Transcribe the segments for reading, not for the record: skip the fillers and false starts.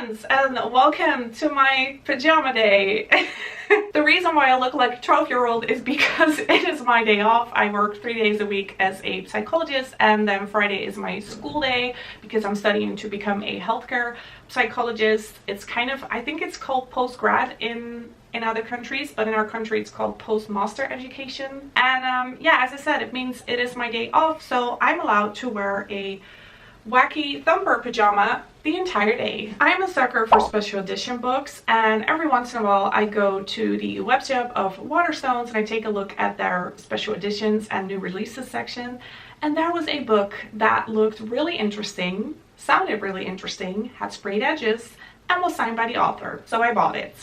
friends, and welcome to my pajama day. The reason why I look like a 12-year-old is because it is my day off. I work 3 days a week as a psychologist, and then Friday is my school day because I'm studying to become a healthcare psychologist. It's kind of, I think it's called post-grad in other countries, but in our country it's called postmaster education. And yeah, as I said, it means it is my day off, so I'm allowed to wear a wacky thumper pajama the entire day. I'm a sucker for special edition books, and every once in a while I go to the web shop of Waterstones and I take a look at their special editions and new releases section. And there was a book that looked really interesting, sounded really interesting, had sprayed edges, and was signed by the author. So I bought it.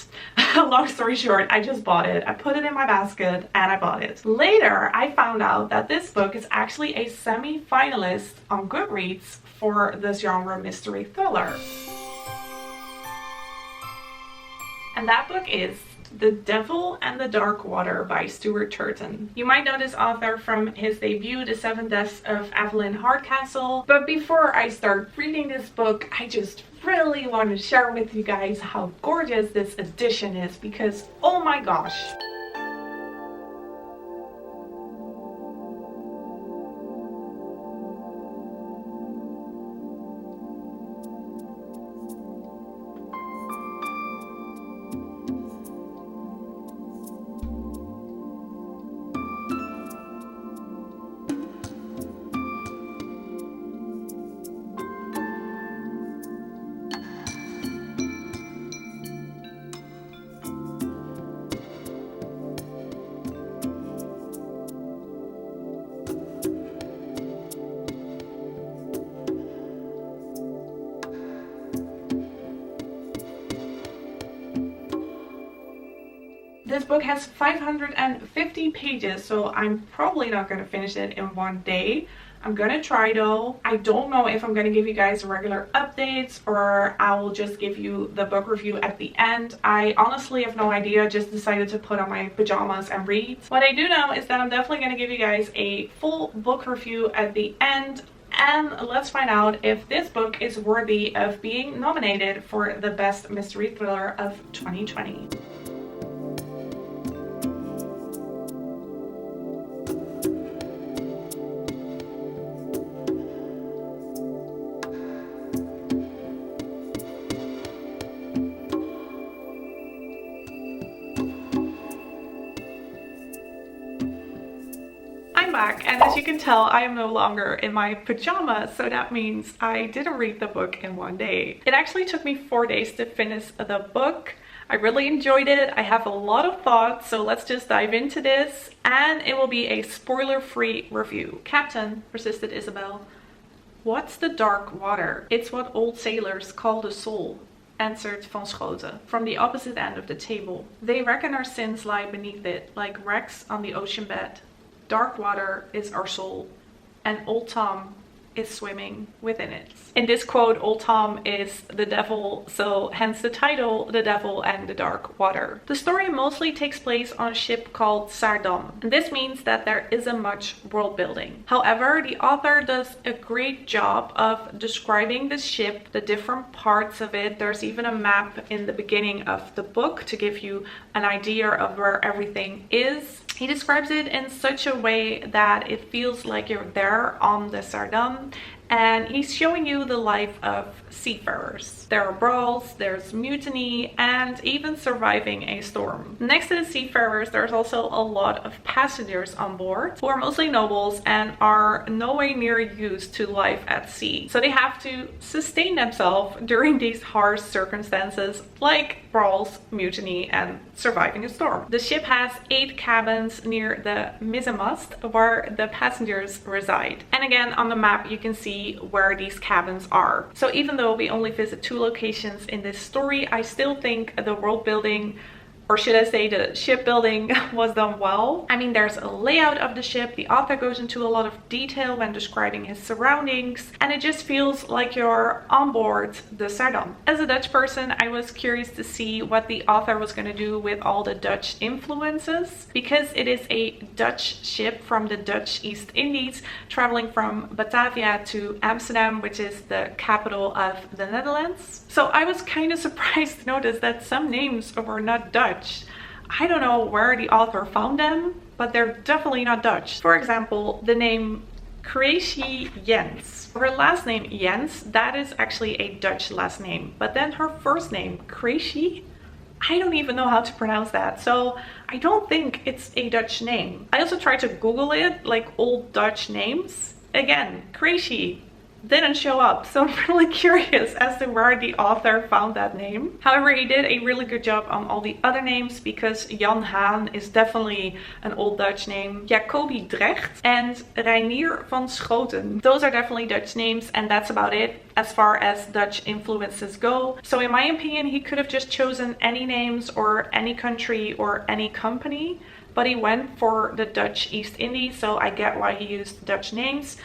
Long story short, I just bought it. I put it in my basket and I bought it. Later, I found out that this book is actually a semi-finalist on GOODREADS for the genre mystery thriller. And that book is The Devil and the Dark Water by Stuart Turton. You might know this author from his debut, The Seven Deaths of Evelyn Hardcastle. But before I start reading this book, I just really want to share with you guys how gorgeous this edition is, because oh my gosh. This book has 550 pages, so I'm probably not going to finish it in one day. I'm going to try though. I don't know if I'm going to give you guys regular updates or I will just give you the book review at the end. I honestly have no idea, just decided to put on my pajamas and read. What I do know is that I'm definitely going to give you guys a full book review at the end. And let's find out if this book is worthy of being nominated for the best mystery thriller of 2020. Back, and as you can tell, I am no longer in my pajamas, so that means I didn't read the book in one day. It actually took me 4 days to finish the book. I really enjoyed it. I have a lot of thoughts, so let's just dive into this, and it will be a spoiler-free review. Captain, persisted Isabel, what's the dark water? It's what old sailors call the soul, answered Van Schoten from the opposite end of the table. They reckon our sins lie beneath it, like wrecks on the ocean bed. Dark water is our soul, and Old Tom is swimming within it. In this quote, Old Tom is the devil, so hence the title, The Devil and the Dark Water. The story mostly takes place on a ship called Amsterdam, and this means that there isn't much world building. However, the author does a great job of describing the ship, the different parts of it. There's even a map in the beginning of the book to give you an idea of where everything is. He describes it in such a way that it feels like you're there on the Amsterdam, and he's showing you the life of seafarers. There are brawls, there's mutiny, and even surviving a storm. Next to the seafarers, there's also a lot of passengers on board who are mostly nobles and are nowhere near used to life at sea. So they have to sustain themselves during these harsh circumstances like brawls, mutiny, and surviving a storm. The ship has 8 cabins near the mizzenmast where the passengers reside. And again, on the map you can see where these cabins are. So even though we only visit 2 locations in this story, I still think the world building or should I say the shipbuilding was done well. I mean, there's a layout of the ship. The author goes into a lot of detail when describing his surroundings, and it just feels like you're on board the Amsterdam. As a Dutch person, I was curious to see what the author was going to do with all the Dutch influences, because it is a Dutch ship from the Dutch East Indies traveling from Batavia to Amsterdam, which is the capital of the Netherlands. So I was kind of surprised to notice that some names were not Dutch. I don't know where the author found them, but they're definitely not Dutch. For example, the name Creatie Jens. Her last name Jens, that is actually a Dutch last name, but then her first name Creatie, I don't even know how to pronounce that, so I don't think it's a Dutch name. I also tried to Google it, like old Dutch names. Again, Creatie didn't show up, so I'm really curious as to where the author found that name. However, he did a really good job on all the other names, because Jan Haan is definitely an old Dutch name. Jacobi Drecht and Reinier van Schoten. Those are definitely Dutch names, and that's about it as far as Dutch influences go. So in my opinion, he could have just chosen any names or any country or any company, but he went for the Dutch East Indies, so I get why he used Dutch names.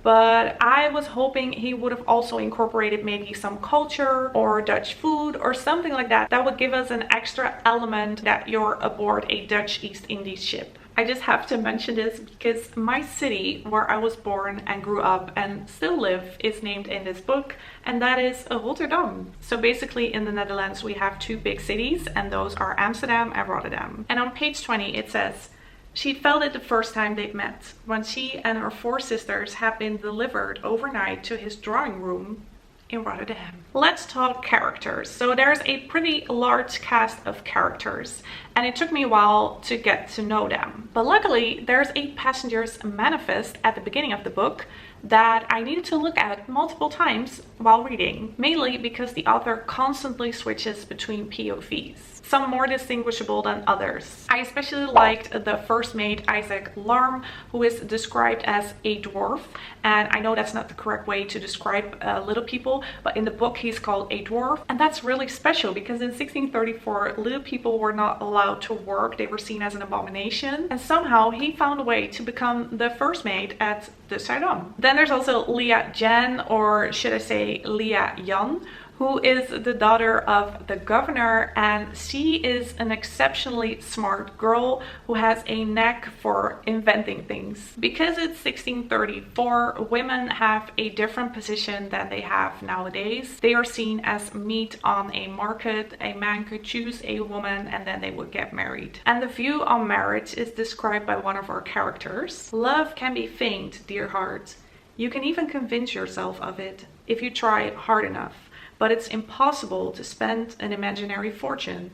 But I was hoping he would have also incorporated maybe some culture or Dutch food or something like that. That would give us an extra element that you're aboard a Dutch East Indies ship. I just have to mention this because my city where I was born and grew up and still live is named in this book, and that is Rotterdam. So basically in the Netherlands we have two big cities, and those are Amsterdam and Rotterdam. And on page 20 it says, "She felt it the first time they'd met, when she and her 4 sisters had been delivered overnight to his drawing room in Rotterdam." Let's talk characters. So there's a pretty large cast of characters, and it took me a while to get to know them. But luckily, there's a passenger's manifest at the beginning of the book that I needed to look at multiple times while reading, mainly because the author constantly switches between POVs. Some more distinguishable than others. I especially liked the first mate, Isaac Larm, who is described as a dwarf. And I know that's not the correct way to describe little people, but in the book he's called a dwarf. And that's really special because in 1634, little people were not allowed to work. They were seen as an abomination. And somehow he found a way to become the first mate at the Amsterdam. Then there's also Leah Jan, or should I say Leah Jan, who is the daughter of the governor, and she is an exceptionally smart girl who has a knack for inventing things. Because it's 1634, women have a different position than they have nowadays. They are seen as meat on a market. A man could choose a woman and then they would get married. And the view on marriage is described by one of our characters. "Love can be feigned, dear heart. You can even convince yourself of it if you try hard enough. But it's impossible to spend an imaginary fortune.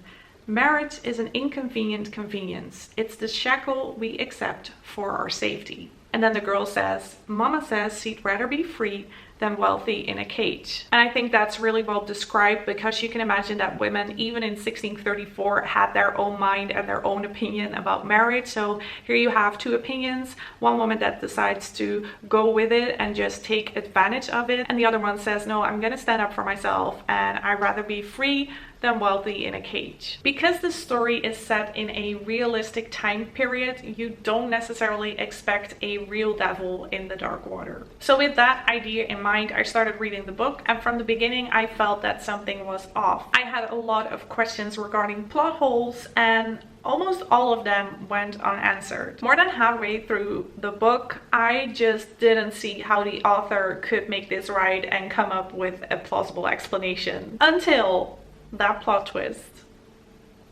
Marriage is an inconvenient convenience. It's the shackle we accept for our safety." And then the girl says, "Mama says she'd rather be free than wealthy in a cage." And I think that's really well described, because you can imagine that women, even in 1634, had their own mind and their own opinion about marriage. So here you have 2 opinions. One woman that decides to go with it and just take advantage of it, and the other one says, "No, I'm gonna stand up for myself and I'd rather be free than wealthy in a cage." Because the story is set in a realistic time period, you don't necessarily expect a real devil in the dark water. So with that idea in mind, I started reading the book, and from the beginning I felt that something was off. I had a lot of questions regarding plot holes, and almost all of them went unanswered. More than halfway through the book, I just didn't see how the author could make this right and come up with a plausible explanation. Until that plot twist,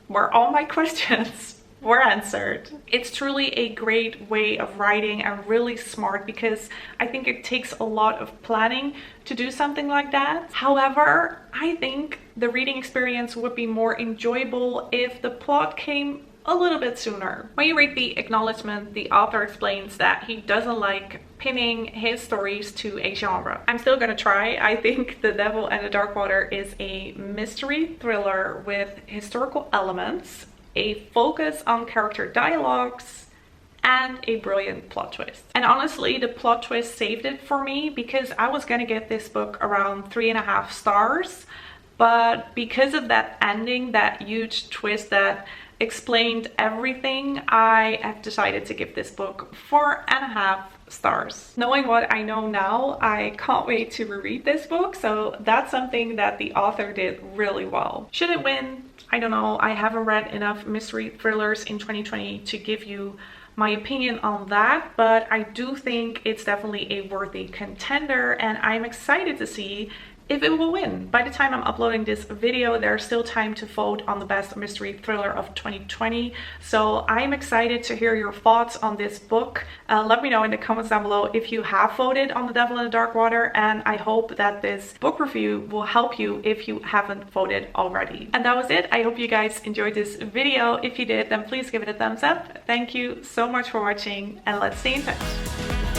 where all my questions were answered. It's truly a great way of writing and really smart, because I think it takes a lot of planning to do something like that. However, I think the reading experience would be more enjoyable if the plot came a little bit sooner. When you read the acknowledgement, the author explains that he doesn't like pinning his stories to a genre. I'm still gonna try. I think The Devil and the Dark Water is a mystery thriller with historical elements, a focus on character dialogues, and a brilliant plot twist. And honestly, the plot twist saved it for me, because I was gonna give this book around 3.5 stars, but because of that ending, that huge twist that explained everything, I have decided to give this book 4.5 stars. Knowing what I know now, I can't wait to reread this book, so that's something that the author did really well. Should it win? I don't know. I haven't read enough mystery thrillers in 2020 to give you my opinion on that, but I do think it's definitely a worthy contender, and I'm excited to see if it will win. By the time I'm uploading this video, there's still time to vote on the best mystery thriller of 2020. So I'm excited to hear your thoughts on this book. Let me know in the comments down below if you have voted on The Devil in the Dark Water, and I hope that this book review will help you if you haven't voted already. And that was it. I hope you guys enjoyed this video. If you did, then please give it a thumbs up. Thank you so much for watching, and let's stay in touch.